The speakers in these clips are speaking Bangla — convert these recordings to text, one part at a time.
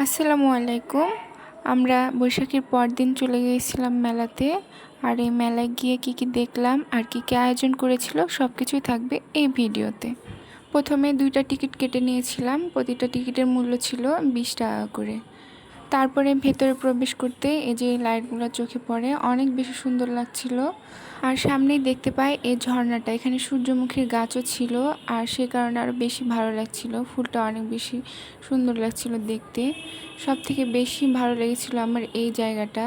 আসসালামু আলাইকুম। আমরা বৈশাখীর পরদিন চলে গিয়েছিলাম মেলাতে। আর এই মেলায় গিয়ে কি কি দেখলাম আর কি কি আয়োজন করেছিল সব কিছুই থাকবে এই ভিডিওতে। প্রথমে 2টা টিকিট কেটে নিয়েছিলাম, প্রতিটা টিকিটের মূল্য ছিল 20 টাকা করে। তারপরে ভেতরে প্রবেশ করতে এই যে লাইটগুলো চোখে পড়ে, অনেক বেশি সুন্দর লাগছিল। আর সামনেই দেখতে পাই এই ঝর্ণাটা, এখানে সূর্যমুখীর গাছও ছিল আর সে কারণে আরও বেশি ভালো লাগছিল, ফুলটা অনেক বেশি সুন্দর লাগছিল দেখতে। সব থেকে বেশি ভালো লেগেছিল আমার এই জায়গাটা।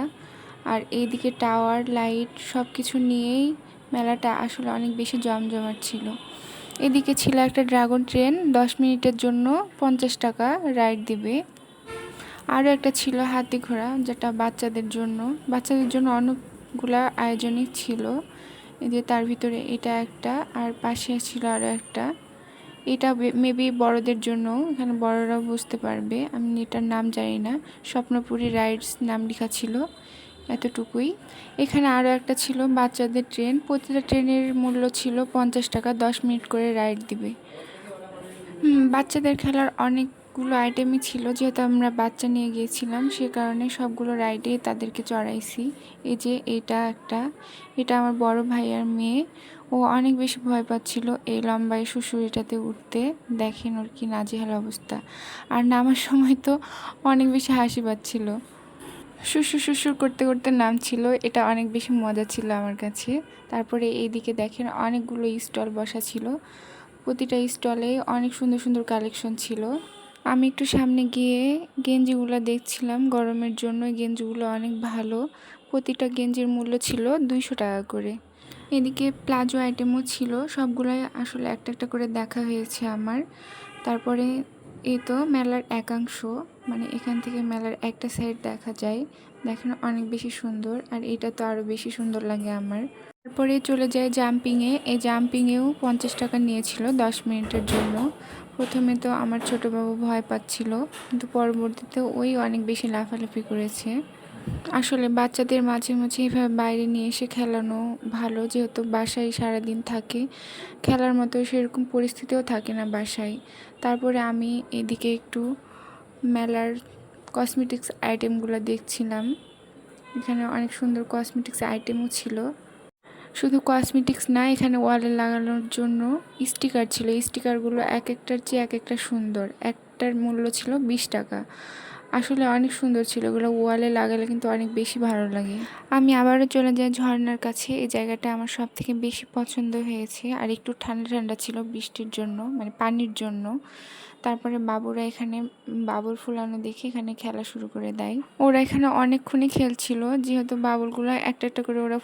আর এইদিকে টাওয়ার লাইট সব কিছু নিয়েই মেলাটা আসলে অনেক বেশি জমজমাট ছিল। এদিকে ছিল একটা ড্রাগন ট্রেন, 10 মিনিটের জন্য 50 টাকা রাইড দিবে। আরও একটা ছিল হাতি ঘোড়া, যেটা বাচ্চাদের জন্য অনেকগুলা আয়োজনই ছিল। এই যে তার ভিতরে এটা একটা, আর পাশে ছিল আরও একটা। এটা মেবি বড়দের জন্য, এখানে বড়রাও বুঝতে পারবে, আমি এটার নাম জানি না। স্বপ্নপুরী রাইডস নাম লেখা ছিল, এতটুকুই। এখানে আরও একটা ছিল বাচ্চাদের ট্রেন, প্রতিটা ট্রেনের মূল্য ছিল 50 টাকা, 10 মিনিট করে রাইড দিবে। বাচ্চাদের খেলার অনেকগুলো আইটেমই ছিল, যেহেতু আমরা বাচ্চা নিয়ে গিয়েছিলাম সে কারণে সবগুলো রাইডে তাদেরকে চড়াইছি। এই যে এটা আমার বড় ভাইয়ার মেয়ে, ও অনেক বেশি ভয় পাচ্ছিল এই লম্বায় সুড়সুড়িটাতে উঠতে। দেখেন ওর কি নাজেহাল অবস্থা। আর নামার সময় তো অনেক বেশি হাসি পাচ্ছিল, শুশুর শুশুর করতে করতে নামছিল। এটা অনেক বেশি মজা ছিল আমার কাছে। তারপরে এইদিকে দেখেন অনেকগুলো স্টল বসা ছিল, প্রতিটা স্টলে অনেক সুন্দর সুন্দর কালেকশন ছিল। আমি একটু সামনে গিয়ে গেঞ্জিগুলো দেখছিলাম, গরমের জন্য গেঞ্জিগুলো অনেক ভালো। প্রতিটা গেঞ্জির মূল্য ছিল 200 টাকা করে। এদিকে প্লাজো আইটেমও ছিল, সবগুলোই আসলে একটা একটা করে দেখা হয়েছে আমার। তারপরে এই তো মেলার একাংশ, মানে এখান থেকে মেলার একটা সাইড দেখা যায়, দেখেন অনেক বেশি সুন্দর। আর এটা তো আরও বেশি সুন্দর লাগে আমার। তারপরে চলে যায় জাম্পিংয়ে। এই জাম্পিংয়েও 50 টাকা নিয়েছিল 10 মিনিটের জন্য। প্রথমে তো আমার ছোটো বাবু ভয় পাচ্ছিল, কিন্তু পরবর্তীতে ওই অনেক বেশি লাফালাফি করেছে। আসলে বাচ্চাদের মাঝে মাঝে এইভাবে বাইরে নিয়ে এসে খেলানো ভালো, যেহেতু বাসায় সারাদিন থাকে, খেলার মতো সেরকম পরিস্থিতিও থাকে না বাসায়। তারপরে আমি এদিকে একটু মেলার কসমেটিক্স আইটেমগুলো দেখছিলাম। এখানে অনেক সুন্দর কসমেটিক্স আইটেমও ছিল। শুধু কসমেটিক্স না, এখানে ওয়ালে লাগানোর জন্য স্টিকার ছিল। স্টিকারগুলো এক একটার চেয়ে এক একটা সুন্দর, একটার মূল্য ছিল 20 টাকা। আসলে অনেক সুন্দর ছিল, এগুলো ওয়ালে লাগালে কিন্তু অনেক বেশি ভালো লাগে। আমি আবারও চলে যাই ঝর্ণার কাছে, এই জায়গাটা আমার সব থেকে বেশি পছন্দ হয়েছে। আর একটু ঠান্ডা ঠান্ডা ছিল বৃষ্টির জন্য, মানে পানির জন্য। তারপরে বাবুরা এখানে বাবুল ফুলানো দেখে এখানে খেলা শুরু করে দেয়। ওরা এখানে অনেকক্ষণই খেলছিল, যেহেতু বাবুলগুলো একটা একটা করে ওরা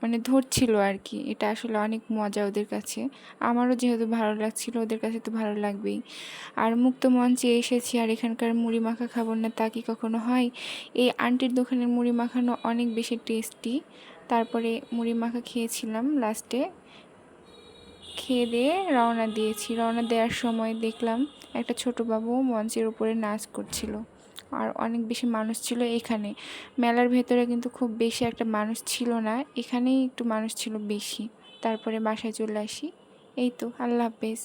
মানে ধরছিল আর কি। এটা আসলে অনেক মজা ওদের কাছে, আমারও যেহেতু ভালো লাগছিল, ওদের কাছে তো ভালো লাগবেই। আর মুক্ত মঞ্চে এসেছি, আর এখানকার মুড়ি মাখা খাবো না তা কি কখনো হয়। এই আন্টির দোকানের মুড়ি মাখানো অনেক বেশি টেস্টি। তারপরে মুড়ি মাখা খেয়েছিলাম লাস্টে, খেয়ে দিয়ে রওনা দেওয়ার সময় দেখলাম একটা ছোট বাবু মঞ্চের উপরে নাচ করছিল। আর অনেক বেশি মানুষ ছিল এখানে। মেলার ভেতরে কিন্তু খুব বেশি একটা মানুষ ছিল না, এখানেই একটু মানুষ ছিল বেশি। তারপরে বাসায় চলে আসি। এই তো, আল্লাহ হাফেজ।